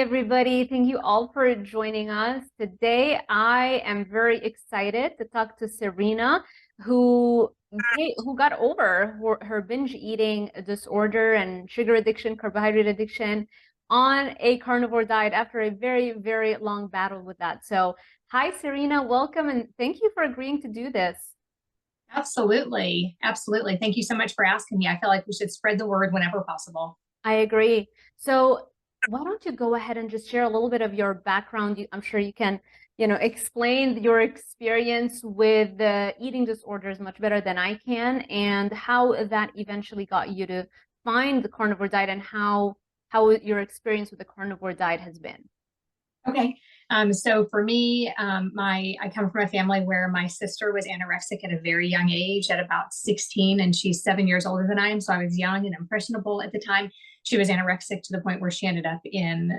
everybody. Thank you all for joining us. Today, I am very excited to talk to Serena, who got over her binge eating disorder and sugar addiction, carbohydrate addiction on a carnivore diet after a very, very long battle with that. So, hi, Serena. Welcome, and thank you for agreeing to do this. Absolutely. Absolutely. Thank you so much for asking me. I feel like we should spread the word whenever possible. I agree. So why don't you go ahead and just share a little bit of your background? I'm sure you can, explain your experience with the eating disorders much better than I can, and how that eventually got you to find the carnivore diet and how your experience with the carnivore diet has been. Okay. So for me, I come from a family where my sister was anorexic at a very young age, at about 16, and she's 7 years older than I am. So I was young and impressionable at the time. She was anorexic to the point where she ended up in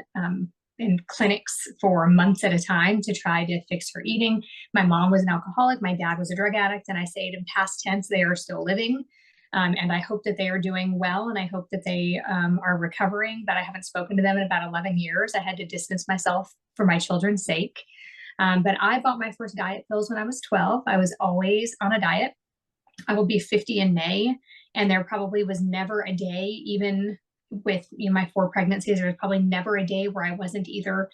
clinics for months at a time to try to fix her eating. My mom was an alcoholic. My dad was a drug addict. And I say it in past tense, they are still living. And I hope that they are doing well, and I hope that they are recovering, but I haven't spoken to them in about 11 years. I had to distance myself for my children's sake. But I bought my first diet pills when I was 12. I was always on a diet. I will be 50 in May, and there probably was never a day, even with my 4 pregnancies, there was probably never a day where I wasn't either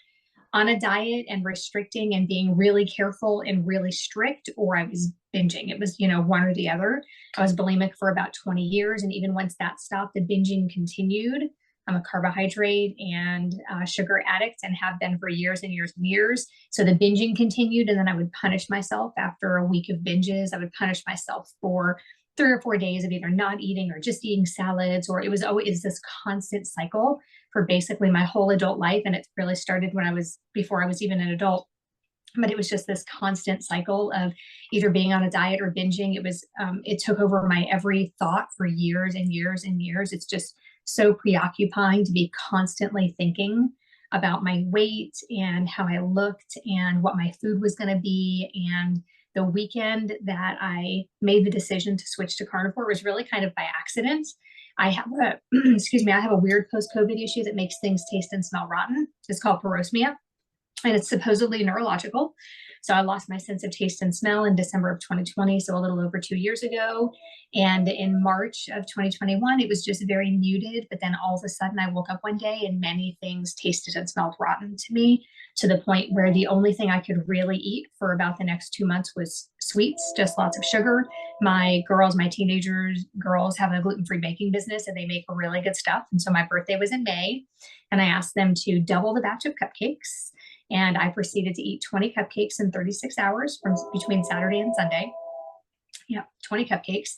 on a diet and restricting and being really careful and really strict, or I was binging. It was, one or the other. I was bulimic for about 20 years. And even once that stopped, the binging continued. I'm a carbohydrate and sugar addict and have been for years and years and years. So the binging continued. And then I would punish myself after a week of binges. I would punish myself for 3 or 4 days of either not eating or just eating salads, or it was always this constant cycle for basically my whole adult life. And it really started before I was even an adult. But it was just this constant cycle of either being on a diet or binging. It took over my every thought for years and years and years. It's just so preoccupying to be constantly thinking about my weight and how I looked and what my food was going to be. And the weekend that I made the decision to switch to carnivore was really kind of by accident. I have I have a weird post-COVID issue that makes things taste and smell rotten. It's called parosmia, and it's supposedly neurological. So I lost my sense of taste and smell in December of 2020, so a little over 2 years ago. And in March of 2021, it was just very muted. But then all of a sudden, I woke up one day and many things tasted and smelled rotten to me, to the point where the only thing I could really eat for about the next 2 months was sweets, just lots of sugar. My teenagers, girls have a gluten-free baking business, and they make really good stuff. And so my birthday was in May, and I asked them to double the batch of cupcakes. And I proceeded to eat 20 cupcakes in 36 hours from between Saturday and Sunday. 20 cupcakes.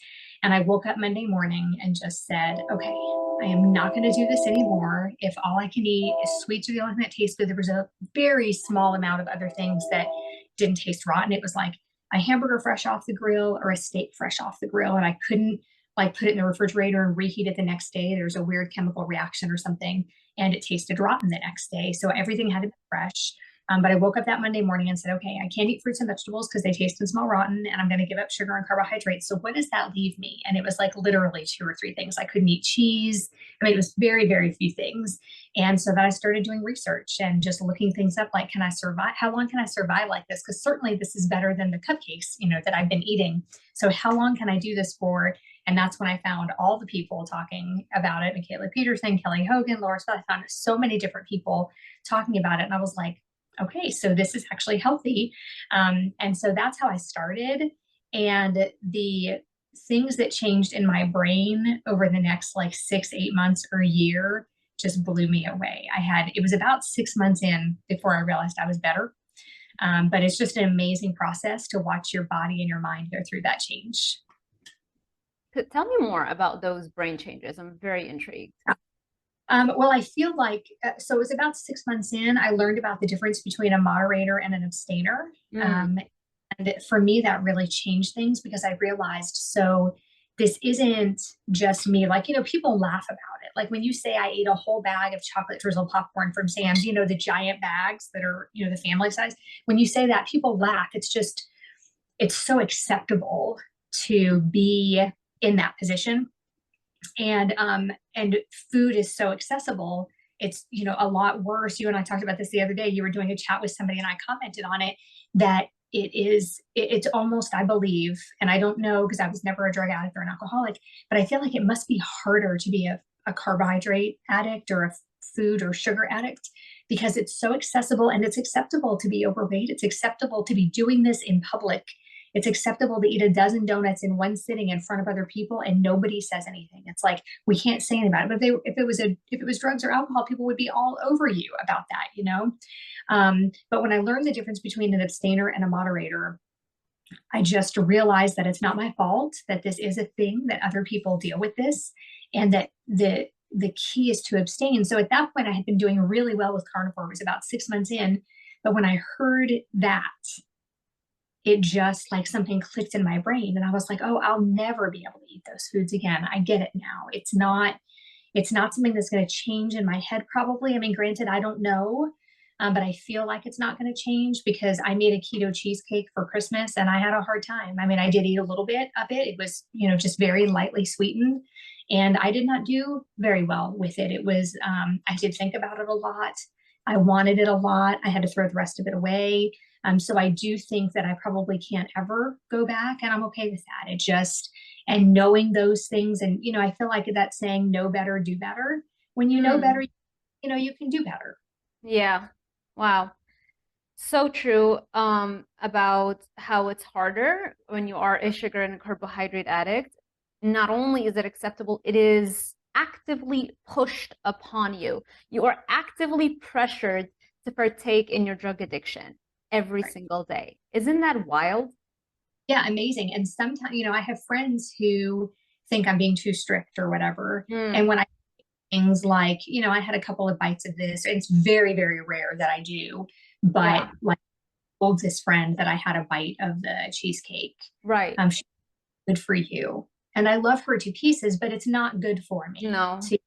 And I woke up Monday morning and just said, okay, I am not going to do this anymore. If all I can eat is sweets, are the only thing that tastes good. There was a very small amount of other things that didn't taste rotten. It was like a hamburger fresh off the grill or a steak fresh off the grill. And I couldn't put it in the refrigerator and reheat it the next day. There's a weird chemical reaction or something, and it tasted rotten the next day. So everything had to be fresh. But I woke up that Monday morning and said, okay, I can't eat fruits and vegetables because they taste and smell rotten, and I'm going to give up sugar and carbohydrates. So what does that leave me? And it was like literally 2 or 3 things. I couldn't eat cheese. I mean, it was very, very few things. And so then I started doing research and just looking things up, like, can I survive? How long can I survive like this? Because certainly this is better than the cupcakes, that I've been eating. So how long can I do this for? And that's when I found all the people talking about it. Michaela Peterson, Kelly Hogan, Laura Scott. I found so many different people talking about it. And I was like, okay, so this is actually healthy. And so that's how I started. And the things that changed in my brain over the next 6, 8 months or a year just blew me away. It was about 6 months in before I realized I was better. But it's just an amazing process to watch your body and your mind go through that change. Tell me more about those brain changes. I'm very intrigued. Well, I feel like, so it was about 6 months in, I learned about the difference between a moderator and an abstainer. And for me, that really changed things, because I realized, so this isn't just me. People laugh about it. Like when you say I ate a whole bag of chocolate drizzle popcorn from Sam's, the giant bags that are, the family size. When you say that, people laugh. It's so acceptable to be in that position. And food is so accessible. it's, you know, a lot worse. You and I talked about this the other day. You were doing a chat with somebody and I commented on it, that it's almost, I believe, and I don't know because I was never a drug addict or an alcoholic, but I feel like it must be harder to be a carbohydrate addict or a food or sugar addict, because it's so accessible and it's acceptable to be overweight. It's acceptable to be doing this in public. It's acceptable to eat a dozen donuts in one sitting in front of other people and nobody says anything. It's like we can't say anything about it. But if it was drugs or alcohol, people would be all over you about that, you know. But when I learned the difference between an abstainer and a moderator, I just realized that it's not my fault, that this is a thing, that other people deal with this, and that the key is to abstain. So at that point, I had been doing really well with carnivore. It was about 6 months in. But when I heard that, it just like something clicked in my brain. And I was like, oh, I'll never be able to eat those foods again. I get it now. It's not something that's going to change in my head, probably. I mean, granted, I don't know. But I feel like it's not going to change because I made a keto cheesecake for Christmas and I had a hard time. I mean, I did eat a little bit of it. It was, you know, just very lightly sweetened. And I did not do very well with it. It was, I did think about it a lot. I wanted it a lot. I had to throw the rest of it away. So I do think that I probably can't ever go back, and I'm okay with that. It just, and knowing those things, and, you know, I feel like that saying, know better, do better. When you know better, you know, you can do better. Yeah. Wow. So true, about how it's harder when you are a sugar and carbohydrate addict. Not only is it acceptable, it is actively pushed upon you. You are actively pressured to partake in your drug addiction every Right. single day. Isn't that wild? Yeah, amazing. And sometimes, you know, I have friends who think I'm being too strict or whatever. And Mm, when I things like, you know, I had a couple of bites of this. It's very, very rare that I do, but yeah, like I told this friend that I had a bite of the cheesecake. right. She's good for you. And I love her to pieces, but it's not good for me No, to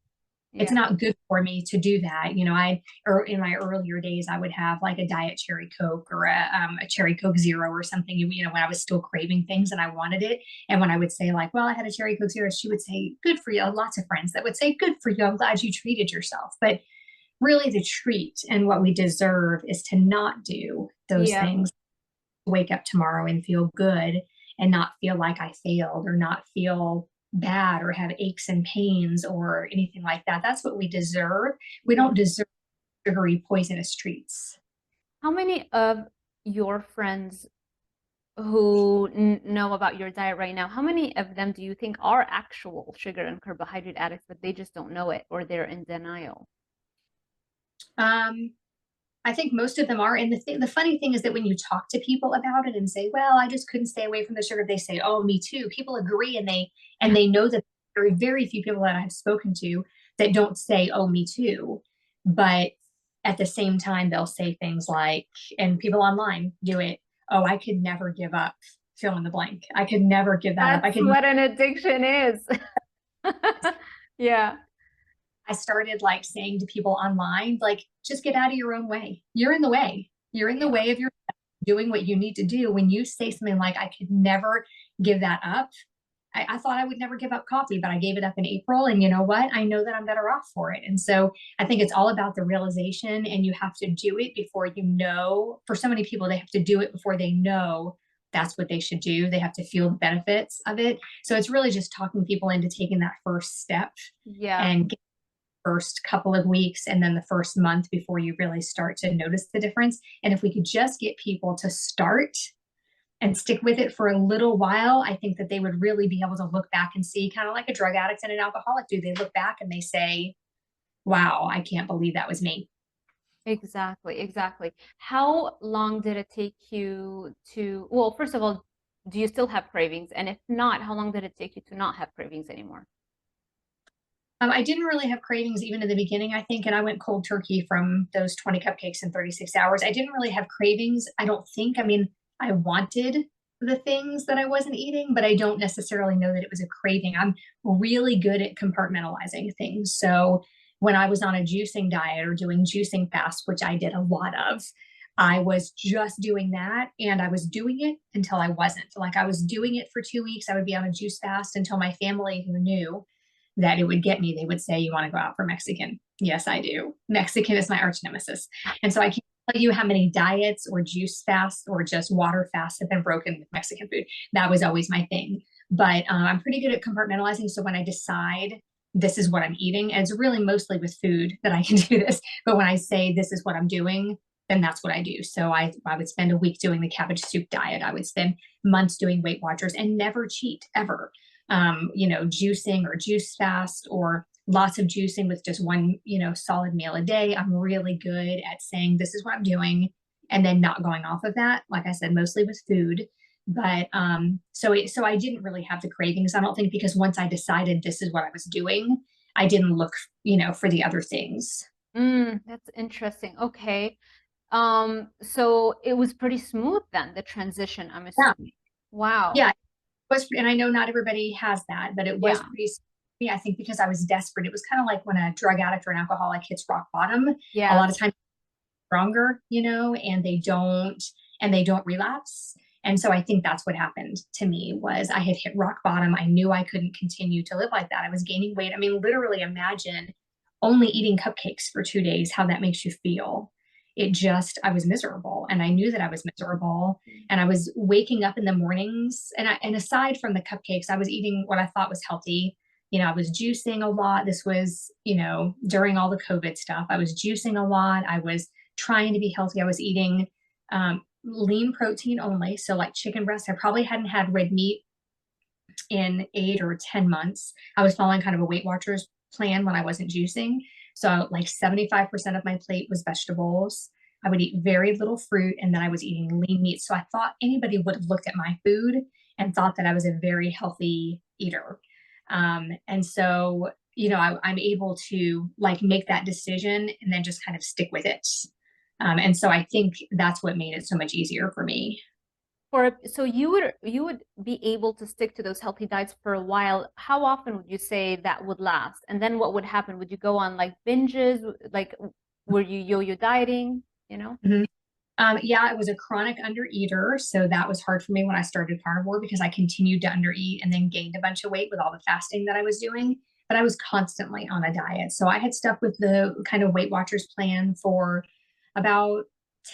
it's yeah, not good for me to do that. You know, or in my earlier days, I would have like a diet cherry Coke or a cherry Coke Zero or something, you know, when I was still craving things and I wanted it. And when I would say like, well, I had a cherry Coke Zero, she would say, good for you. Lots of friends that would say, good for you. I'm glad you treated yourself. But really the treat and what we deserve is to not do those yeah. things, wake up tomorrow and feel good and not feel like I failed or not feel bad or have aches and pains or anything like that. That's what we deserve. We Yeah. don't deserve sugary, poisonous treats. How many of your friends who know about your diet right now, how many of them do you think are actual sugar and carbohydrate addicts, but they just don't know it or they're in denial? Um, I think most of them are. And the funny thing is that when you talk to people about it and say, well, I just couldn't stay away from the sugar, they say, oh, me too. People agree, and they know that there are very few people that I've spoken to that don't say, oh, me too. But at the same time, they'll say things like, and people online do it, oh, I could never give up, fill in the blank. I could never give that up. That's what an addiction is. Yeah. I started like saying to people online, like, just get out of your own way. You're in the way. You're in the Yeah. way of your doing what you need to do. When you say something like, I could never give that up, I thought I would never give up coffee, but I gave it up in April. And you know what? I know that I'm better off for it. And so I think it's all about the realization, and you have to do it before you know. For so many people, they have to do it before they know that's what they should do. They have to feel the benefits of it. So it's really just talking people into taking that first step Yeah. and first couple of weeks and then the first month before you really start to notice the difference. And if we could just get people to start and stick with it for a little while, I think that they would really be able to look back and see, kind of like a drug addict and an alcoholic do. They look back and they say, wow, I can't believe that was me. Exactly, exactly. How long did it take you to, well, first of all, do you still have cravings? And if not, how long did it take you to not have cravings anymore? I didn't really have cravings even in the beginning, I think, and I went cold turkey from those 20 cupcakes in 36 hours. I didn't really have cravings, I don't think. I mean, I wanted the things that I wasn't eating, but I don't necessarily know that it was a craving. I'm really good at compartmentalizing things. So when I was on a juicing diet or doing juicing fast, which I did a lot of, I was just doing that and I was doing it until I wasn't. Like I was doing it for 2 weeks. I would be on a juice fast until my family, who knew that it would get me, they would say, you want to go out for Mexican? Yes, I do. Mexican is my arch nemesis. And so I can't tell you how many diets or juice fasts or just water fasts have been broken with Mexican food. That was always my thing. But I'm pretty good at compartmentalizing. So when I decide this is what I'm eating, and it's really mostly with food that I can do this. But when I say this is what I'm doing, then that's what I do. So I would spend a week doing the cabbage soup diet. I would spend months doing Weight Watchers and never cheat ever. Juicing or juice fast or lots of juicing with just one, solid meal a day. I'm really good at saying this is what I'm doing and then not going off of that. Like I said, mostly with food. But so I didn't really have the cravings, I don't think, because once I decided this is what I was doing, I didn't look, for the other things. That's interesting. Okay. So it was pretty smooth then, the transition, I'm Yeah. assuming. Wow. Yeah. And I know not everybody has that, but it was Yeah. pretty, I think, because I was desperate. It was kind of like when a drug addict or an alcoholic hits rock bottom. A Yeah. lot of times stronger, and they don't relapse. And so I think that's what happened to me was I had hit rock bottom. I knew I couldn't continue to live like that. I was gaining weight. I mean, literally imagine only eating cupcakes for 2 days, how that makes you feel. I was miserable and I knew that I was miserable and I was waking up in the mornings and aside from the cupcakes, I was eating what I thought was healthy. I was juicing a lot. This was, during all the COVID stuff, I was juicing a lot. I was trying to be healthy. I was eating lean protein only. So like chicken breast, I probably hadn't had red meat in 8 or 10 months. I was following kind of a Weight Watchers plan when I wasn't juicing. So like 75% of my plate was vegetables. I would eat very little fruit and then I was eating lean meat. So I thought anybody would have looked at my food and thought that I was a very healthy eater. And so, I'm able to like make that decision and then just kind of stick with it. And so I think that's what made it so much easier for me. So you would be able to stick to those healthy diets for a while. How often would you say that would last? And then what would happen? Would you go on like binges? Like, were you yo-yo dieting, Mhm. Yeah, I was a chronic undereater. So that was hard for me when I started carnivore because I continued to undereat and then gained a bunch of weight with all the fasting that I was doing. But I was constantly on a diet. So I had stuck with the kind of Weight Watchers plan for about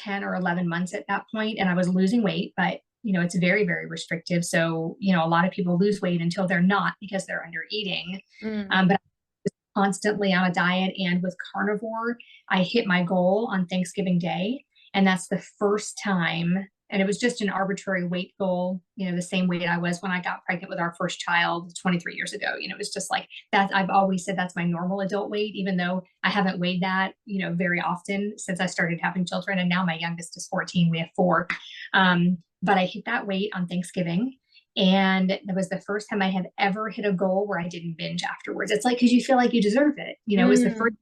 10 or 11 months at that point, and I was losing weight, but it's very, very restrictive. So, a lot of people lose weight until they're not because they're under eating. Mm. But I was constantly on a diet. And with carnivore, I hit my goal on Thanksgiving Day. And that's the first time. And it was just an arbitrary weight goal, the same weight I was when I got pregnant with our first child 23 years ago. It was just like that. I've always said that's my normal adult weight, even though I haven't weighed that, very often since I started having children. And now my youngest is 14. We have four. But I hit that weight on Thanksgiving. And that was the first time I had ever hit a goal where I didn't binge afterwards. It's like, because you feel like you deserve it. It was the first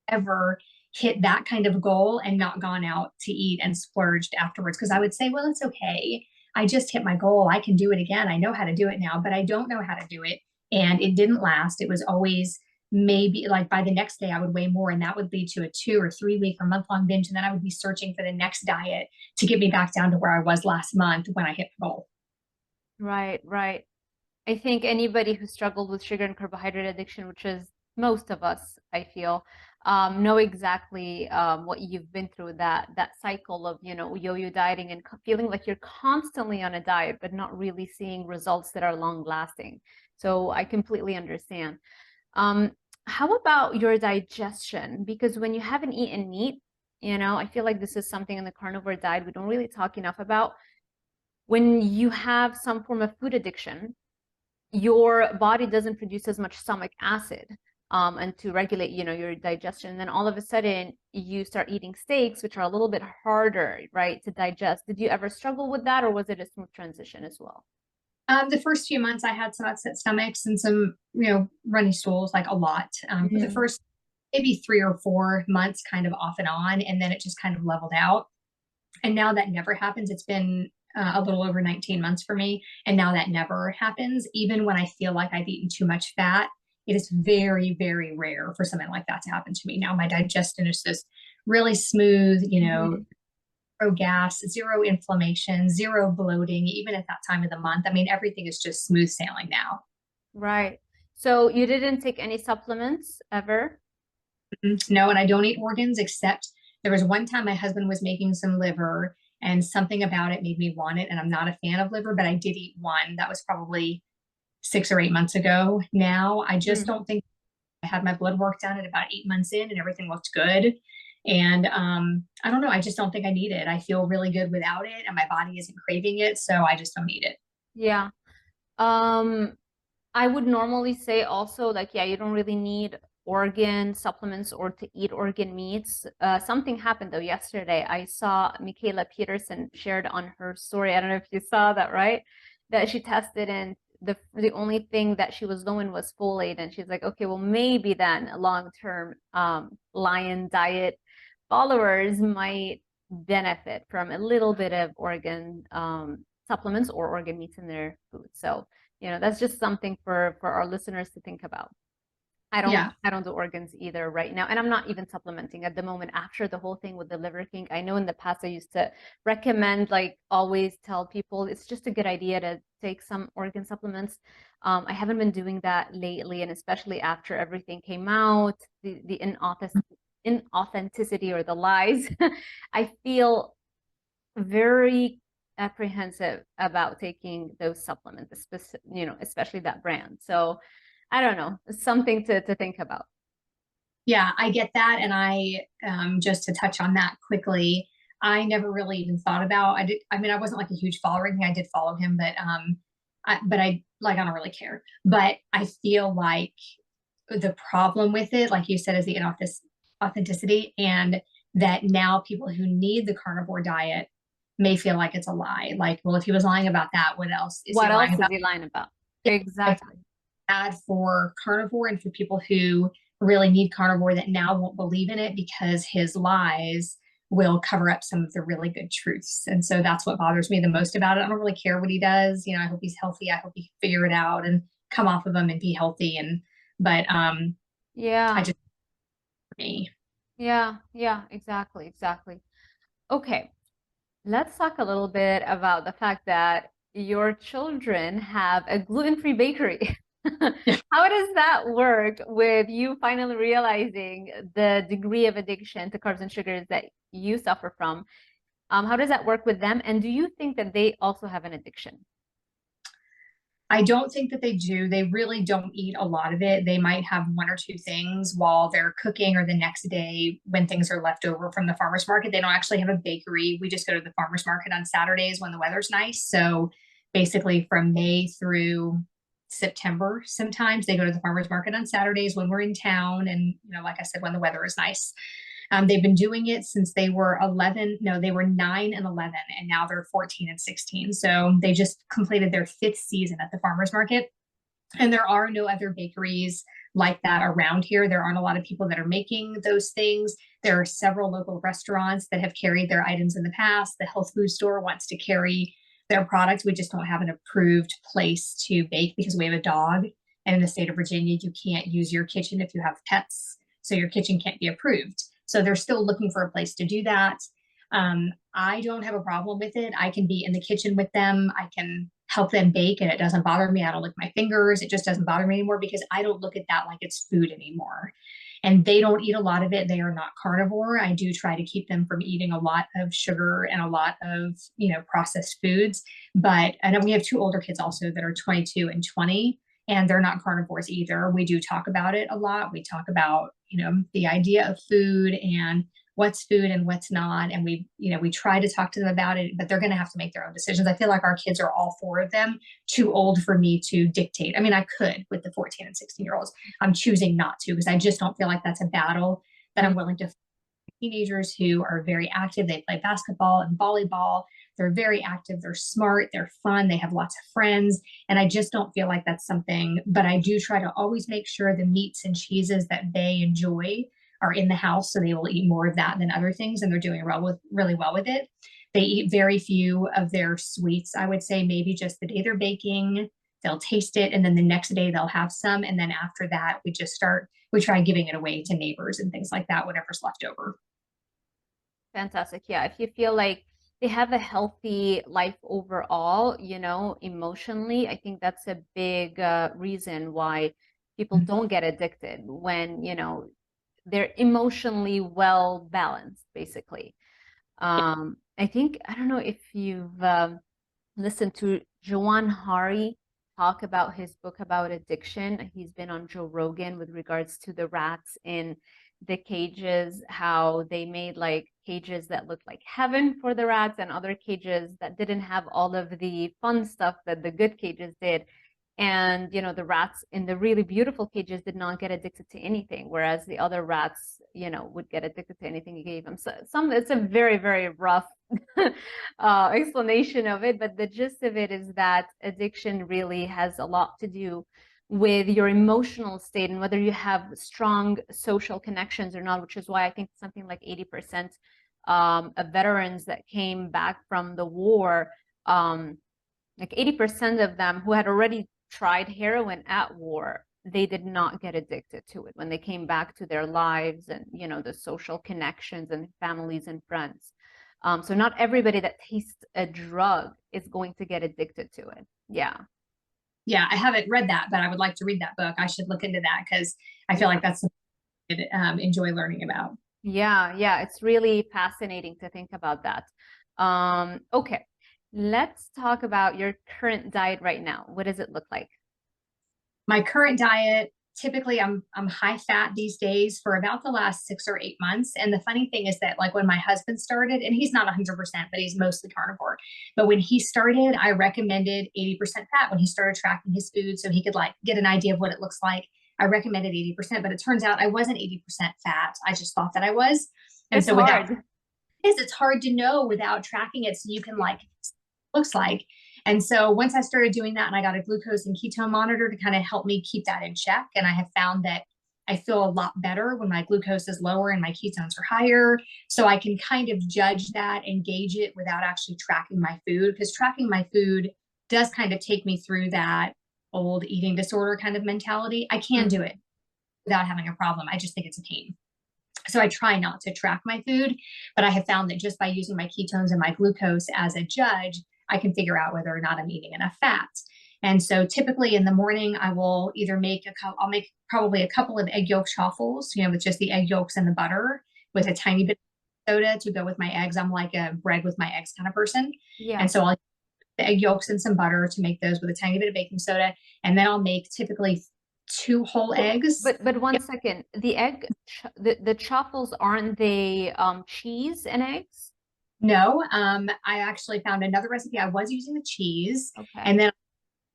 ever hit that kind of goal and not gone out to eat and splurged afterwards. Because I would say, well, it's okay. I just hit my goal. I can do it again. I know how to do it now, but I don't know how to do it. And it didn't last. It was always maybe like by the next day I would weigh more, and that would lead to a 2 or 3 week or month-long binge. And then I would be searching for the next diet to get me back down to where I was last month when I hit the goal. Right, right. I think anybody who struggled with sugar and carbohydrate addiction, which is most of us, I feel, know exactly what you've been through, that cycle of, yo-yo dieting and feeling like you're constantly on a diet, but not really seeing results that are long lasting. So I completely understand. How about your digestion? Because when you haven't eaten meat, I feel like this is something in the carnivore diet we don't really talk enough about. When you have some form of food addiction, your body doesn't produce as much stomach acid and to regulate, your digestion. And then all of a sudden you start eating steaks, which are a little bit harder, right, to digest. Did you ever struggle with that, or was it a smooth transition as well? The first few months I had some upset stomachs and some, runny stools, like a lot. For the first maybe 3 or 4 months, kind of off and on, and then it just kind of leveled out. And now that never happens. It's been a little over 19 months for me. And now that never happens. Even when I feel like I've eaten too much fat, it is very, very rare for something like that to happen to me. Now my digestion is just really smooth, zero gas, zero inflammation, zero bloating, even at that time of the month. I mean, everything is just smooth sailing now. Right. So you didn't take any supplements ever? No, and I don't eat organs except there was one time my husband was making some liver and something about it made me want it. And I'm not a fan of liver, but I did eat one. That was probably 6 or 8 months ago. Now I just Mm. don't think I had my blood work done at about 8 months in and everything looked good. And I don't know, I just don't think I need it. I feel really good without it and my body isn't craving it. So I just don't need it. Yeah. Um, I would normally say also like, yeah, you don't really need organ supplements or to eat organ meats. Something happened though yesterday. I saw Michaela Peterson shared on her story. I don't know if you saw that, right? That she tested and the only thing that she was low in was folate. And she's like, okay, well, maybe then a long-term Lion diet followers might benefit from a little bit of organ supplements or organ meats in their food. So that's just something for our listeners to think about. Yeah. I don't do organs either right now, and I'm not even supplementing at the moment after the whole thing with the Liver King. I know in the past I used to recommend, like always tell people it's just a good idea to take some organ supplements. I haven't been doing that lately, and especially after everything came out, the inauthenticity or the lies. I feel very apprehensive about taking those supplements, especially that brand. So I don't know, it's something to think about. Yeah, I get that. And I, just to touch on that quickly, I never really even thought about, I mean, I wasn't like a huge follower or anything. I did follow him, but, I don't really care. But I feel like the problem with it, like you said, is the authenticity, and that now people who need the carnivore diet may feel like it's a lie. Like, well, if he was lying about that, what else is he What else lying is about? he lying about? Yeah, I Exactly. bad for carnivore and for people who really need carnivore that now won't believe in it because his lies will cover up some of the really good truths. And so that's what bothers me the most about it. I don't really care what he does. I hope he's healthy. I hope he can figure it out and come off of them and be healthy. But I Yeah. just, for me. Yeah. Yeah. Exactly. Exactly. Okay. Let's talk a little bit about the fact that your children have a gluten-free bakery. How does that work with you finally realizing the degree of addiction to carbs and sugars that you suffer from? How does that work with them? And do you think that they also have an addiction? I don't think that they do. They really don't eat a lot of it. They might have one or two things while they're cooking or the next day when things are left over from the farmer's market. They don't actually have a bakery. We just go to the farmer's market on Saturdays when the weather's nice. So basically from May through September, sometimes they go to the farmer's market on Saturdays when we're in town. And, like I said, when the weather is nice. They've been doing it since they were 11. No, they were 9 and 11, and now they're 14 and 16. So they just completed their fifth season at the farmer's market. And there are no other bakeries like that around here. There aren't a lot of people that are making those things. There are several local restaurants that have carried their items in the past. The health food store wants to carry their products. We just don't have an approved place to bake because we have a dog. And in the state of Virginia, you can't use your kitchen if you have pets. So your kitchen can't be approved. So they're still looking for a place to do that. I don't have a problem with it. I can be in the kitchen with them. I can help them bake and it doesn't bother me. I don't lick my fingers. It just doesn't bother me anymore because I don't look at that like it's food anymore. And they don't eat a lot of it. They are not carnivore. I do try to keep them from eating a lot of sugar and a lot of, processed foods. But I know we have two older kids also that are 22 and 20, and they're not carnivores either. We do talk about it a lot. We talk about, the idea of food and what's food and what's not. And we try to talk to them about it, but they're going to have to make their own decisions. I feel like our kids are all four of them too old for me to dictate. I mean, I could with the 14 and 16-year-olds. I'm choosing not to because I just don't feel like that's a battle that I'm willing to fight. Teenagers who are very active. They play basketball and volleyball. They're very active. They're smart. They're fun. They have lots of friends. And I just don't feel like that's something, but I do try to always make sure the meats and cheeses that they enjoy are in the house. So they will eat more of that than other things. And they're doing really well with it. They eat very few of their sweets. I would say maybe just the day they're baking, they'll taste it. And then the next day they'll have some. And then after that, we try giving it away to neighbors and things like that, whatever's left over. Fantastic. Yeah. If you feel like they have a healthy life overall, emotionally, I think that's a big reason why people don't get addicted when, they're emotionally well balanced, basically. I think, I don't know if you've listened to Joan Hari talk about his book about addiction. He's been on Joe Rogan with regards to the rats in the cages, how they made like cages that looked like heaven for the rats and other cages that didn't have all of the fun stuff that the good cages did. And, you know, the rats in the really beautiful cages did not get addicted to anything, whereas the other rats, you know, would get addicted to anything you gave them. So it's a very, very rough explanation of it, but the gist of it is that addiction really has a lot to do with your emotional state and whether you have strong social connections or not, which is why I think something like 80% of veterans that came back from the war, like 80% of them who had already tried heroin at war, they did not get addicted to it when they came back to their lives and, you know, the social connections and families and friends. So not everybody that tastes a drug is going to get addicted to it. Yeah. Yeah, I haven't read that, but I would like to read that book. I should look into that because I feel like that's something I enjoy learning about. Yeah, yeah, it's really fascinating to think about that. Okay, let's talk about your current diet right now. What does it look like? My current diet, typically I'm high fat these days for about the last 6 or 8 months. And the funny thing is that like when my husband started, and he's not 100%, but he's mostly carnivore. But when he started, I recommended 80% fat when he started tracking his food so he could like get an idea of what it looks like. I recommended 80%, but it turns out I wasn't 80% fat. I just thought that I was. And It's so without hard. it's hard to know without tracking it so you can like looks like. And so once I started doing that and I got a glucose and ketone monitor to kind of help me keep that in check, and I have found that I feel a lot better when my glucose is lower and my ketones are higher. So I can kind of judge that and gauge it without actually tracking my food, because tracking my food does kind of take me through that old eating disorder kind of mentality. I can do it without having a problem. I just think it's a pain. So I try not to track my food, but I have found that just by using my ketones and my glucose as a judge, I can figure out whether or not I'm eating enough fat. And so typically in the morning, I will either I'll make probably a couple of egg yolk chaffles, you know, with just the egg yolks and the butter with a tiny bit of soda to go with my eggs. I'm like a bread with my eggs kind of person. Yeah. And so I'll use the egg yolks and some butter to make those with a tiny bit of baking soda. And then I'll make typically 2 whole eggs. But one second, the chaffles, aren't they cheese and eggs? No, I actually found another recipe. I was using the cheese, Okay. and then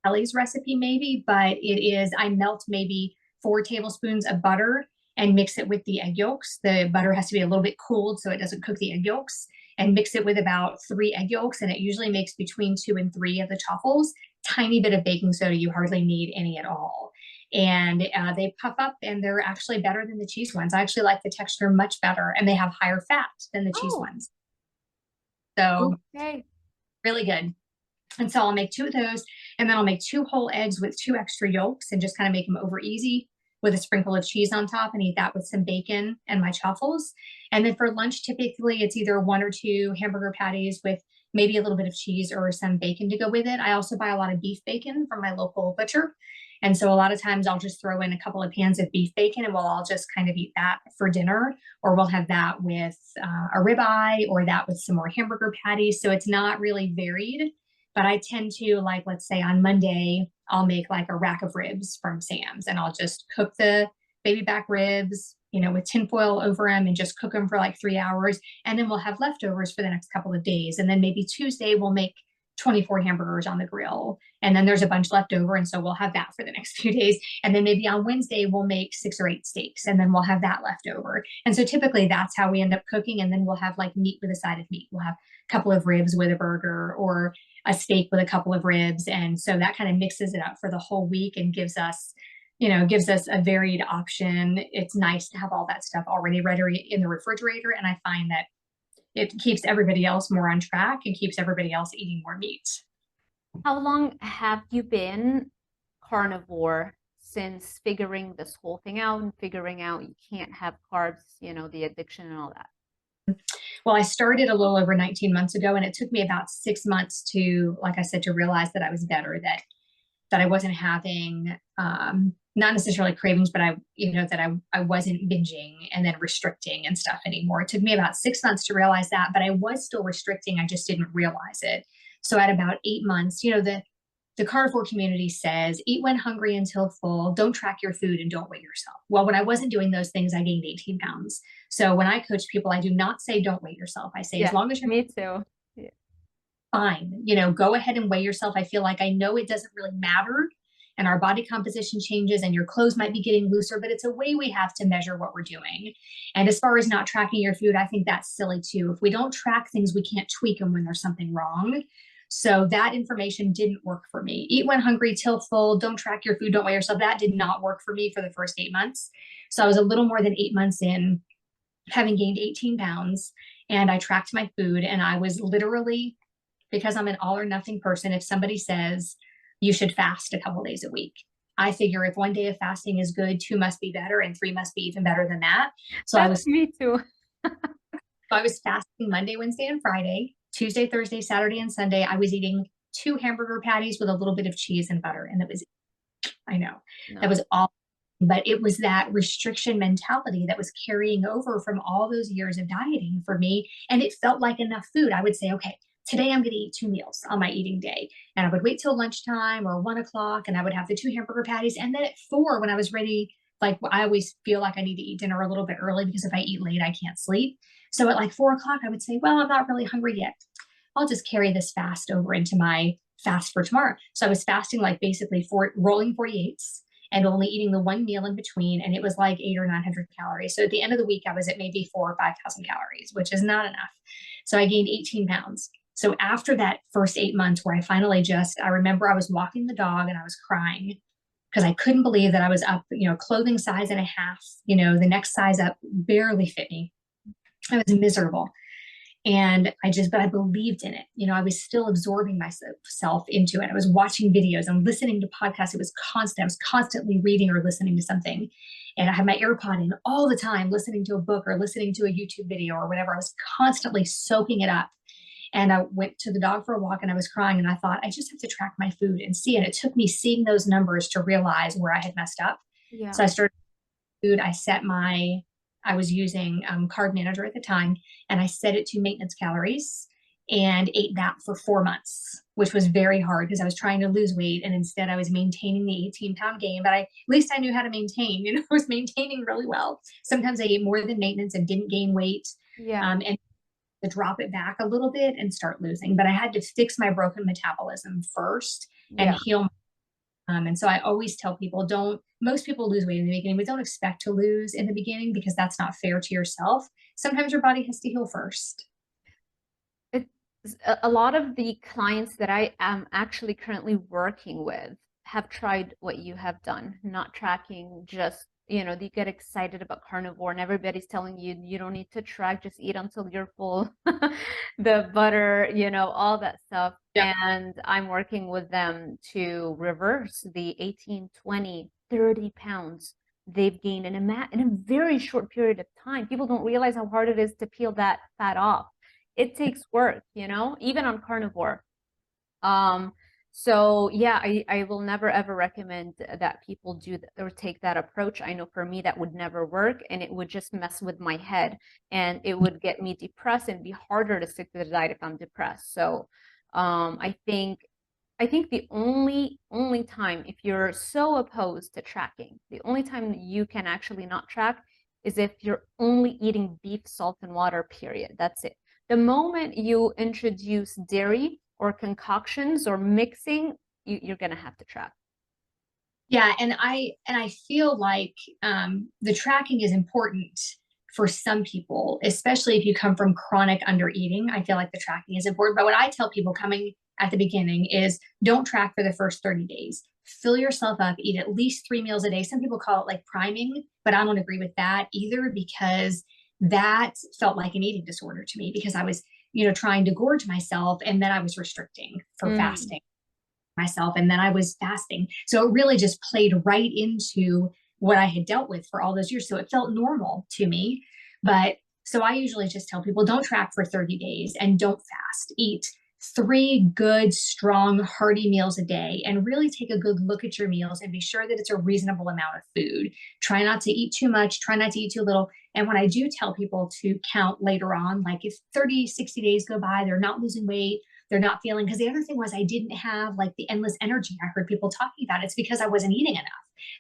Ellie's recipe maybe, but I melt maybe 4 tablespoons of butter and mix it with the egg yolks. The butter has to be a little bit cooled so it doesn't cook the egg yolks, and mix it with about 3 egg yolks, and it usually makes between 2 and 3 of the chaffles. Tiny bit of baking soda, you hardly need any at all. And they puff up and they're actually better than the cheese ones. I actually like the texture much better, and they have higher fat than the cheese ones. So okay, really good. And so I'll make 2 of those, and then I'll make 2 whole eggs with 2 extra yolks and just kind of make them over easy with a sprinkle of cheese on top, and eat that with some bacon and my chaffles. And then for lunch, typically it's either 1 or 2 hamburger patties with maybe a little bit of cheese or some bacon to go with it. I also buy a lot of beef bacon from my local butcher. And so a lot of times I'll just throw in a couple of pans of beef bacon, and we'll all just kind of eat that for dinner, or we'll have that with a ribeye, or that with some more hamburger patties. So it's not really varied, but I tend to, like, let's say on Monday, I'll make like a rack of ribs from Sam's, and I'll just cook the baby back ribs, you know, with tinfoil over them and just cook them for like 3 hours. And then we'll have leftovers for the next couple of days. And then maybe Tuesday we'll make 24 hamburgers on the grill, and then there's a bunch left over, and so we'll have that for the next few days. And then maybe on Wednesday we'll make 6 or 8 steaks, and then we'll have that left over. And so typically that's how we end up cooking. And then we'll have like meat with a side of meat. We'll have a couple of ribs with a burger, or a steak with a couple of ribs. And so that kind of mixes it up for the whole week and gives us a varied option. It's nice to have all that stuff already ready in the refrigerator, and I find that it keeps everybody else more on track and keeps everybody else eating more meat. How long have you been carnivore since figuring this whole thing out and figuring out you can't have carbs, you know, the addiction and all that? Well, I started a little over 19 months ago, and it took me about 6 months to, like I said, to realize that I was better, that I wasn't having not necessarily cravings, but I wasn't binging and then restricting and stuff anymore. It took me about 6 months to realize that, but I was still restricting. I just didn't realize it. So at about 8 months, the carnivore community says, eat when hungry until full, don't track your food, and don't weigh yourself. Well, when I wasn't doing those things, I gained 18 pounds. So when I coach people, I do not say don't weigh yourself. I say, as long as you're me too. Yeah. fine, go ahead and weigh yourself. I feel like I know it doesn't really matter, and our body composition changes and your clothes might be getting looser, but it's a way we have to measure what we're doing. And as far as not tracking your food, I think that's silly too. If we don't track things, we can't tweak them when there's something wrong. So that information didn't work for me. Eat when hungry till full, don't track your food, don't weigh yourself. That did not work for me for the first 8 months. So I was a little more than 8 months in, having gained 18 pounds, and I tracked my food, and I was literally, because I'm an all or nothing person, if somebody says you should fast a couple days a week, I figure if 1 day of fasting is good, 2 must be better, and 3 must be even better than that. So That's me too. I was fasting Monday, Wednesday, and Friday. Tuesday, Thursday, Saturday, and Sunday, I was eating 2 hamburger patties with a little bit of cheese and butter. And that was all, but it was that restriction mentality that was carrying over from all those years of dieting for me. And it felt like enough food. I would say, okay, today I'm going to eat 2 meals on my eating day. And I would wait till lunchtime or 1 o'clock, and I would have the 2 hamburger patties. And then at 4, when I was ready, like I always feel like I need to eat dinner a little bit early, because if I eat late, I can't sleep. So at like 4 o'clock, I would say, well, I'm not really hungry yet. I'll just carry this fast over into my fast for tomorrow. So I was fasting like basically rolling 48s and only eating the 1 meal in between. And it was like 800 or 900 calories. So at the end of the week, I was at maybe 4,000 or 5,000 calories, which is not enough. So I gained 18 pounds. So after that first 8 months, where I finally I remember I was walking the dog and I was crying because I couldn't believe that I was up, clothing size and a half, the next size up barely fit me. I was miserable. And but I believed in it. I was still absorbing myself into it. I was watching videos and listening to podcasts. It was constant. I was constantly reading or listening to something. And I had my AirPod in all the time, listening to a book or listening to a YouTube video or whatever. I was constantly soaking it up. And I went to the dog for a walk, and I was crying, and I thought, I just have to track my food and see. And it took me seeing those numbers to realize where I had messed up. Yeah. So I started food. I was using Carb Manager at the time, and I set it to maintenance calories and ate that for 4 months, which was very hard because I was trying to lose weight, and instead I was maintaining the 18-pound gain. But at least I knew how to maintain. I was maintaining really well. Sometimes I ate more than maintenance and didn't gain weight. Yeah. And to drop it back a little bit and start losing. But I had to fix my broken metabolism first and heal. And so I always tell people, most people lose weight in the beginning, but don't expect to lose in the beginning, because that's not fair to yourself. Sometimes your body has to heal first. A lot of the clients that I am actually currently working with have tried what you have done, not tracking, just they get excited about carnivore, and everybody's telling you, you don't need to track, just eat until you're full. The butter, all that stuff. Yeah. And I'm working with them to reverse the 18, 20, 30 pounds they've gained in a very short period of time. People don't realize how hard it is to peel that fat off. It takes work, even on carnivore. So yeah, I will never ever recommend that people do that or take that approach. I know for me that would never work, and it would just mess with my head, and it would get me depressed and be harder to stick to the diet if I'm depressed. So I think the only time, if you're so opposed to tracking, the only time you can actually not track is if you're only eating beef, salt, and water, period. That's it. The moment you introduce dairy or concoctions or mixing, you're going to have to track. Yeah. And I feel like the tracking is important for some people, especially if you come from chronic under eating. I feel like the tracking is important. But what I tell people coming at the beginning is, don't track for the first 30 days. Fill yourself up, eat at least 3 meals a day. Some people call it like priming, but I don't agree with that either, because that felt like an eating disorder to me, because I was, trying to gorge myself, and then I was restricting for fasting myself, and then I was fasting. So it really just played right into what I had dealt with for all those years. So it felt normal to me. But so I usually just tell people, don't track for 30 days and don't fast. Eat 3 good, strong, hearty meals a day, and really take a good look at your meals and be sure that it's a reasonable amount of food. Try not to eat too much, try not to eat too little. And when I do tell people to count later on, like if 30, 60 days go by, they're not losing weight, they're not feeling, because the other thing was I didn't have like the endless energy I heard people talking about. It's because I wasn't eating enough.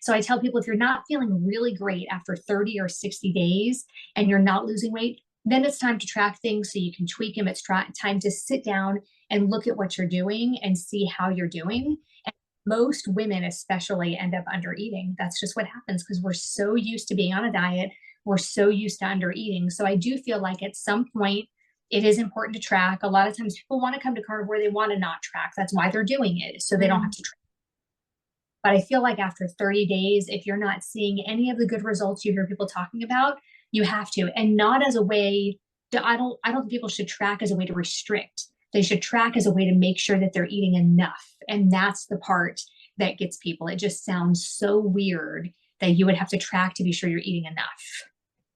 So I tell people, if you're not feeling really great after 30 or 60 days and you're not losing weight, then it's time to track things so you can tweak them. It's time to sit down and look at what you're doing and see how you're doing. And most women, especially, end up under eating. That's just what happens because we're so used to being on a diet. We're so used to under eating. So I do feel like at some point, it is important to track. A lot of times people want to come to carnivore, they want to not track. That's why they're doing it, so they don't have to track. But I feel like after 30 days, if you're not seeing any of the good results you hear people talking about, you have to. And not as a way to, I don't think people should track as a way to restrict. They should track as a way to make sure that they're eating enough. And that's the part that gets people. It just sounds so weird that you would have to track to be sure you're eating enough.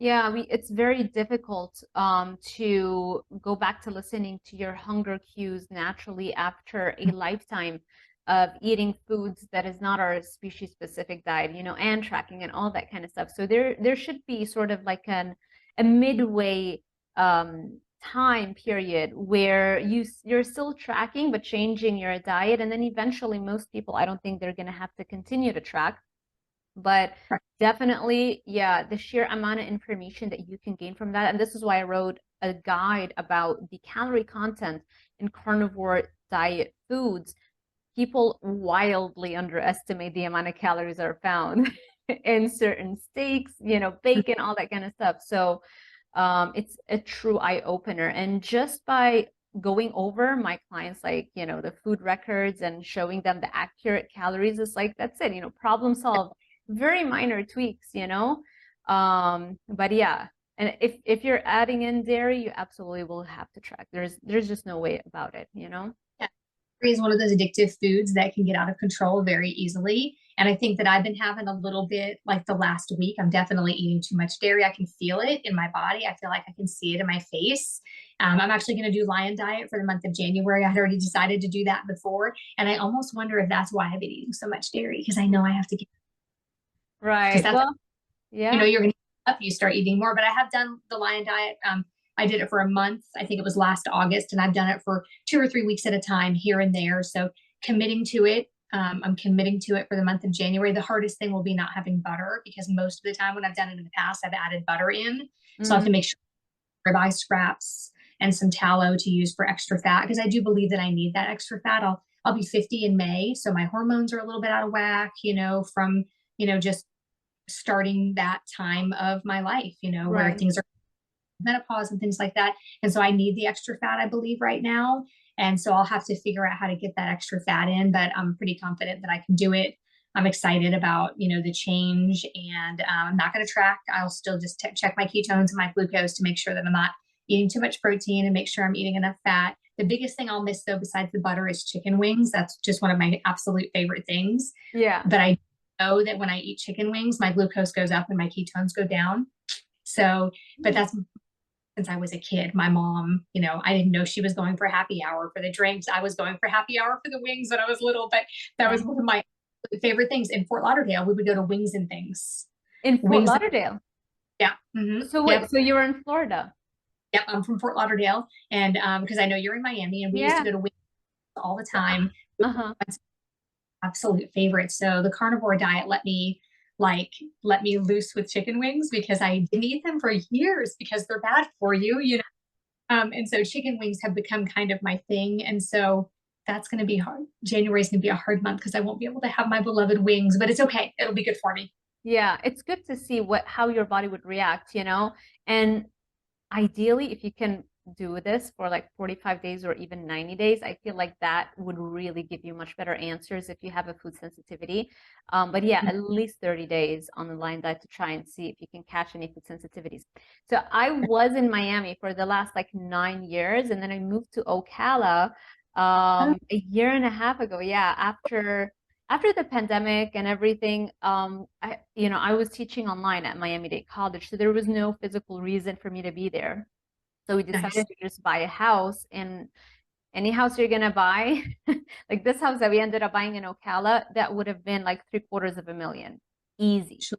Yeah, it's very difficult to go back to listening to your hunger cues naturally after a lifetime of eating foods that is not our species specific diet, you know, and tracking and all that kind of stuff. So there should be sort of like a midway time period where you're still tracking but changing your diet, and then eventually most people, I don't think they're going to have to continue to track. But definitely, yeah, the sheer amount of information that you can gain from that. And this is why I wrote a guide about the calorie content in carnivore diet foods. People wildly underestimate the amount of calories that are found in certain steaks, you know, bacon, all that kind of stuff. So it's a true eye opener. And just by going over my clients, like, you know, the food records and showing them the accurate calories, is like, that's it, you know, problem solved. Very minor tweaks, you know. But yeah, and if you're adding in dairy, you absolutely will have to track. There's just no way about it, you know. Yeah. Dairy is one of those addictive foods that can get out of control very easily. And I think that I've been having a little bit, like the last week, I'm definitely eating too much dairy. I can feel it in my body. I feel like I can see it in my face. I'm actually going to do Lion Diet for the month of January. I had already decided to do that before. And I almost wonder if that's why I've been eating so much dairy, because I know I have to get. Right. Well, yeah. You know, you're going to up, you start eating more. But I have done the Lion Diet. I did it for a month. I think it was last August, and I've done it for 2 or 3 weeks at a time here and there. So committing to it. I'm committing to it for the month of January. The hardest thing will be not having butter, because most of the time when I've done it in the past, I've added butter in. So I have to make sure ribeye scraps and some tallow to use for extra fat, because I do believe that I need that extra fat. I'll be 50 in May, so my hormones are a little bit out of whack, you know, from, you know, just starting that time of my life, you know, where things are menopause and things like that. And so I need the extra fat, I believe, right now. And so I'll have to figure out how to get that extra fat in, but I'm pretty confident that I can do it. I'm excited about, you know, the change, and I'm not going to track. I'll still just check my ketones and my glucose to make sure that I'm not eating too much protein and make sure I'm eating enough fat. The biggest thing I'll miss, though, besides the butter, is chicken wings. That's just one of my absolute favorite things. Yeah. But I know that when I eat chicken wings, my glucose goes up and my ketones go down. So, but that's since I was a kid. My mom, you know, I didn't know she was going for happy hour for the drinks. I was going for happy hour for the wings when I was little, but that was one of my favorite things. In Fort Lauderdale, we would go to Wings and Things. In Fort Lauderdale? Yeah. So wait, so you were in Florida? Yep, I'm from Fort Lauderdale, and because I know you're in Miami, and we used to go to Wings all the time. Absolute favorite. So the carnivore diet let me loose with chicken wings, because I didn't eat them for years because they're bad for you, you know. And so chicken wings have become kind of my thing. And so that's going to be hard. January is going to be a hard month because I won't be able to have my beloved wings, but it's okay. It'll be good for me. Yeah, it's good to see how your body would react, you know. And ideally, if you can do this for like 45 days or even 90 days, I feel like that would really give you much better answers if you have a food sensitivity. But yeah, at least 30 days on the Lion Diet to try and see if you can catch any food sensitivities. So I was in Miami for the last like 9 years, and then I moved to Ocala a year and a half ago. Yeah, after the pandemic and everything, I was teaching online at Miami-Dade College, so there was no physical reason for me to be there. So we decided to just buy a house, and any house you're gonna buy, like this house that we ended up buying in Ocala, that would have been like $750,000, easy. Sure.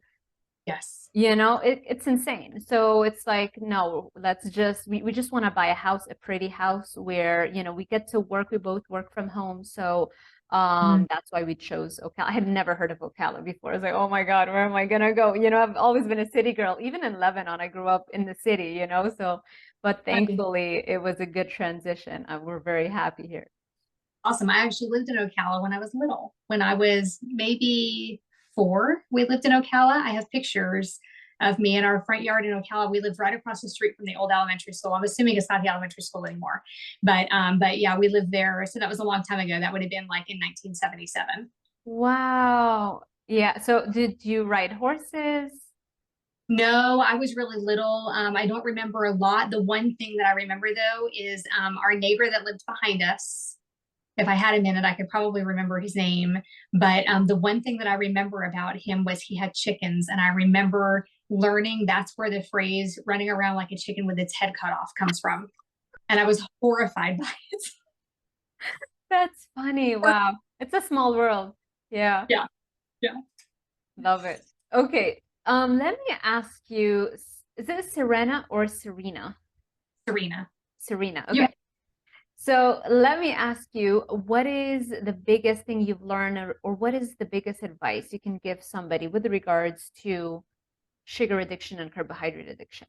Yes. You know, it's insane. So it's like, no, let's just, we just want to buy a house, a pretty house where, you know, we get to work, we both work from home. So that's why we chose Ocala. I had never heard of Ocala before. I was like, oh my God, where am I gonna go? You know, I've always been a city girl. Even in Lebanon, I grew up in the city, you know, so, but thankfully it was a good transition. We're very happy here. Awesome. I actually lived in Ocala when I was little. When I was maybe 4, we lived in Ocala. I have pictures of me in our front yard in Ocala. We lived right across the street from the old elementary school. I'm assuming it's not the elementary school anymore, but yeah, we lived there. So that was a long time ago. That would have been like in 1977. Wow. Yeah. So did you ride horses? No, I was really little. I don't remember a lot. The one thing that I remember though is our neighbor that lived behind us. If I had a minute, I could probably remember his name. But the one thing that I remember about him was he had chickens. And I remember learning that's where the phrase running around like a chicken with its head cut off comes from. And I was horrified by it. That's funny. Wow. It's a small world. Yeah. Yeah, yeah. Love it. Okay. Let me ask you, is it Serena or Serena? Serena. Serena. Yeah. Okay. So let me ask you, what is the biggest thing you've learned, or what is the biggest advice you can give somebody with regards to sugar addiction and carbohydrate addiction?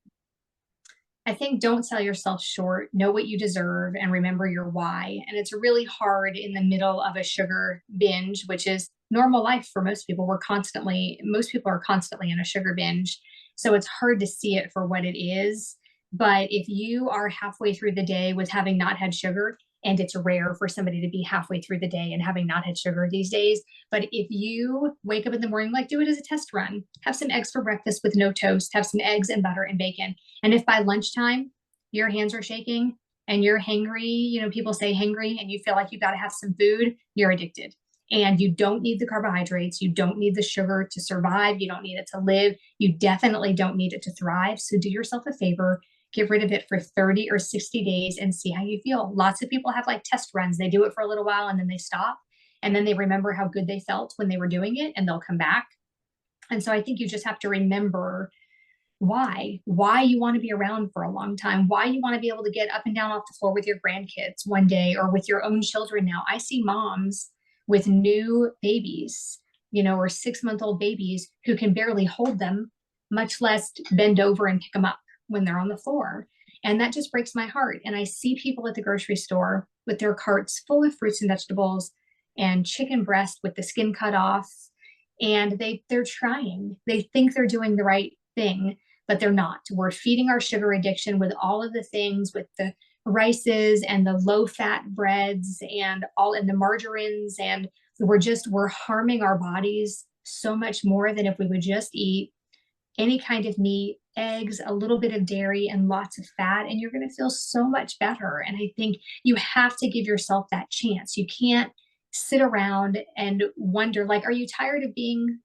I think don't sell yourself short, know what you deserve, and remember your why. And it's really hard in the middle of a sugar binge, which is normal life for most people. Most people are constantly in a sugar binge. So it's hard to see it for what it is. But if you are halfway through the day with having not had sugar, and it's rare for somebody to be halfway through the day and having not had sugar these days. But if you wake up in the morning, like do it as a test run, have some eggs for breakfast with no toast, have some eggs and butter and bacon. And if by lunchtime your hands are shaking and you're hangry, you know, people say hangry, and you feel like you got to have some food, you're addicted. And you don't need the carbohydrates. You don't need the sugar to survive. You don't need it to live. You definitely don't need it to thrive. So do yourself a favor, get rid of it for 30 or 60 days and see how you feel. Lots of people have like test runs. They do it for a little while and then they stop. And then they remember how good they felt when they were doing it and they'll come back. And so I think you just have to remember why you want to be around for a long time, why you want to be able to get up and down off the floor with your grandkids one day or with your own children now. I see moms with new babies, you know, or 6-month-old babies who can barely hold them, much less bend over and pick them up when they're on the floor. And that just breaks my heart. And I see people at the grocery store with their carts full of fruits and vegetables and chicken breast with the skin cut off. And they're trying. They think they're doing the right thing, but they're not. We're feeding our sugar addiction with all of the things, with the rices and the low fat breads and the margarines. And we're harming our bodies so much more than if we would just eat any kind of meat, eggs, a little bit of dairy, and lots of fat, and you're going to feel so much better. And I think you have to give yourself that chance. You can't sit around and wonder, like, are you tired of being,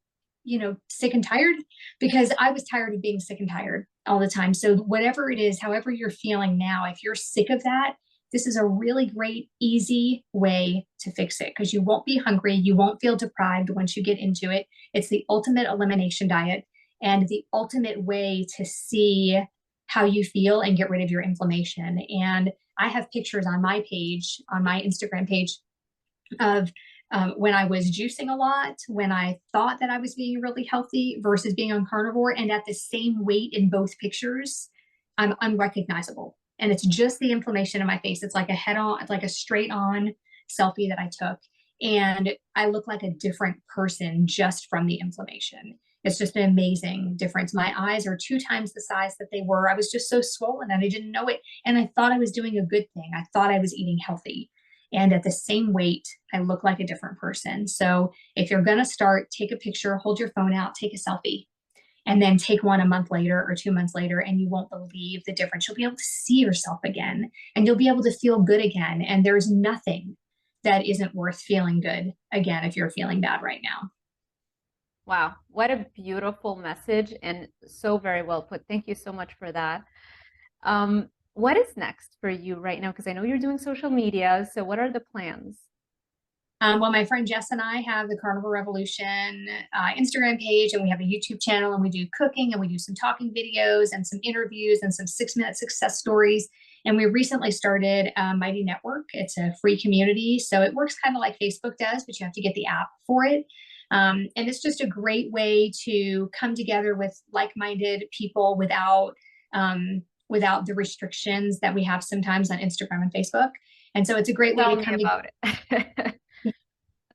you know, sick and tired? Because I was tired of being sick and tired all the time. So whatever it is, however you're feeling now, if you're sick of that, this is a really great, easy way to fix it because you won't be hungry. You won't feel deprived once you get into it. It's the ultimate elimination diet and the ultimate way to see how you feel and get rid of your inflammation. And I have pictures on my page, on my Instagram page, of when I was juicing a lot, when I thought that I was being really healthy versus being on carnivore, and at the same weight in both pictures, I'm unrecognizable. And it's just the inflammation in my face. It's like it's like a straight on selfie that I took. And I look like a different person just from the inflammation. It's just an amazing difference. My eyes are 2 times the size that they were. I was just so swollen and I didn't know it. And I thought I was doing a good thing. I thought I was eating healthy. And at the same weight, I look like a different person. So if you're going to start, take a picture, hold your phone out, take a selfie, and then take one a month later or 2 months later, and you won't believe the difference. You'll be able to see yourself again, and you'll be able to feel good again. And there's nothing that isn't worth feeling good again if you're feeling bad right now. Wow, what a beautiful message and so very well put. Thank you so much for that. what is next for you right now? Because I know you're doing social media. So what are the plans? Well, my friend Jess and I have the Carnivore Revolution Instagram page, and we have a YouTube channel, and we do cooking, and we do some talking videos and some interviews and some 6-minute success stories. And we recently started Mighty Network. It's a free community. So it works kind of like Facebook does, but you have to get the app for it. And it's just a great way to come together with like-minded people without the restrictions that we have sometimes on Instagram and Facebook. And so it's a great way Tell to me come about it.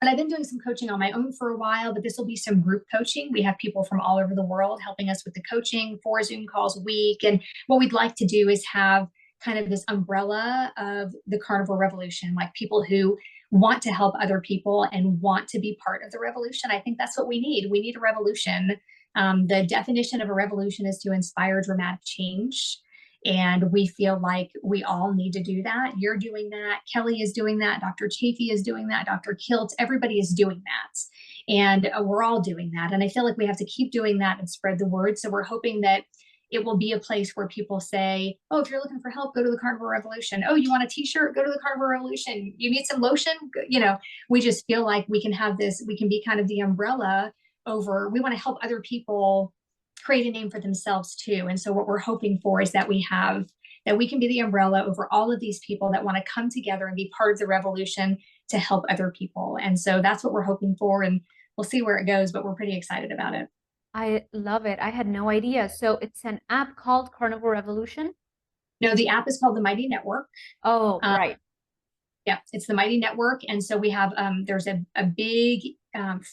But I've been doing some coaching on my own for a while, but this will be some group coaching. We have people from all over the world helping us with the coaching, 4 Zoom calls a week. And what we'd like to do is have kind of this umbrella of the Carnivore Revolution, like people who want to help other people and want to be part of the revolution. I think that's what we need. We need a revolution. The definition of a revolution is to inspire dramatic change. And we feel like we all need to do that. You're doing that. Kelly is doing that. Dr. Chafee is doing that. Dr. Kilt, everybody is doing that. And we're all doing that. And I feel like we have to keep doing that and spread the word. So we're hoping that it will be a place where people say, oh, if you're looking for help, go to the Carnivore Revolution. Oh, you want a t-shirt? Go to the Carnivore Revolution. You need some lotion? You know, we just feel like we can have this, we can be kind of the umbrella over, we want to help other people create a name for themselves too. And so what we're hoping for is that we can be the umbrella over all of these people that want to come together and be part of the revolution to help other people. And so that's what we're hoping for. And we'll see where it goes, but we're pretty excited about it. I love it. I had no idea. So it's an app called Carnivore Revolution? No, the app is called the Mighty Network. Oh, right. Yeah, it's the Mighty Network. And so we have, there's a big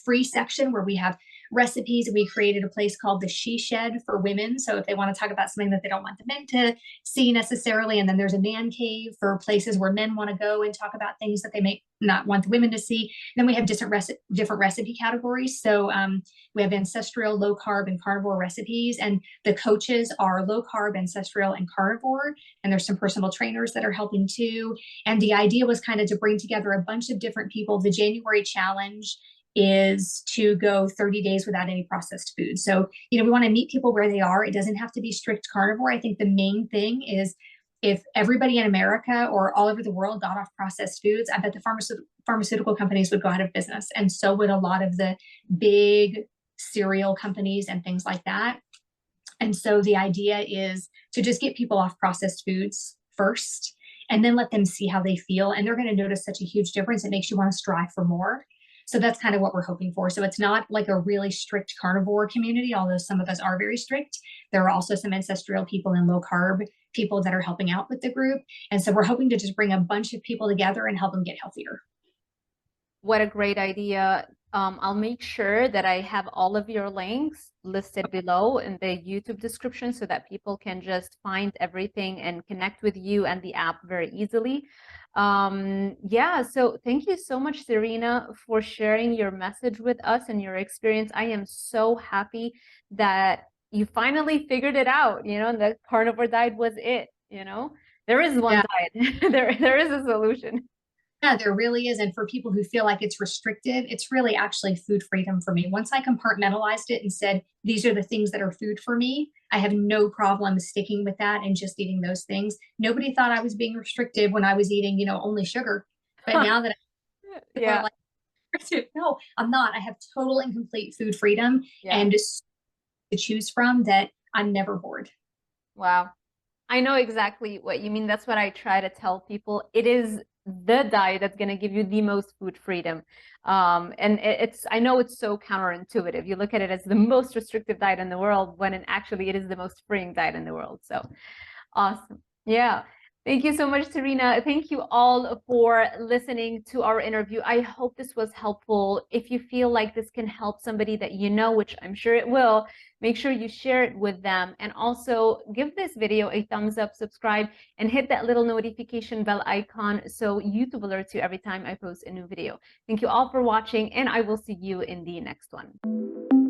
free section where we have recipes. We created a place called the She Shed for women. So if they want to talk about something that they don't want the men to see necessarily, and then there's a man cave for places where men want to go and talk about things that they may not want the women to see. And then we have different recipe categories. So we have ancestral, low carb, and carnivore recipes. And the coaches are low carb, ancestral, and carnivore. And there's some personal trainers that are helping too. And the idea was kind of to bring together a bunch of different people. The January challenge is to go 30 days without any processed food. So, you know, we want to meet people where they are. It doesn't have to be strict carnivore. I think the main thing is if everybody in America or all over the world got off processed foods, I bet the pharmaceutical companies would go out of business. And so would a lot of the big cereal companies and things like that. And so the idea is to just get people off processed foods first and then let them see how they feel. And they're going to notice such a huge difference. It makes you want to strive for more. So that's kind of what we're hoping for. So it's not like a really strict carnivore community, although some of us are very strict. There are also some ancestral people and low carb people that are helping out with the group. And so we're hoping to just bring a bunch of people together and help them get healthier. What a great idea. I'll make sure that I have all of your links listed below in the YouTube description so that people can just find everything and connect with you and the app very easily. Yeah, so thank you so much, Serena, for sharing your message with us and your experience. I am so happy that you finally figured it out, you know, and the carnivore diet was it, you know. There is one diet. There is a solution. Yeah, there really is. And for people who feel like it's restrictive, it's really actually food freedom for me. Once I compartmentalized it and said, these are the things that are food for me, I have no problem sticking with that and just eating those things. Nobody thought I was being restrictive when I was eating, you know, only sugar. But now that yeah, like, no, I'm not. I have total and complete food freedom and just to choose from that I'm never bored. Wow. I know exactly what you mean. That's what I try to tell people. It is the diet that's going to give you the most food freedom. And I know it's so counterintuitive. You look at it as the most restrictive diet in the world when actually it is the most freeing diet in the world. So awesome. Yeah. Thank you so much, Serena. Thank you all for listening to our interview. I hope this was helpful. If you feel like this can help somebody that you know, which I'm sure it will, make sure you share it with them. And also give this video a thumbs up, subscribe, and hit that little notification bell icon so YouTube alerts you every time I post a new video. Thank you all for watching, and I will see you in the next one.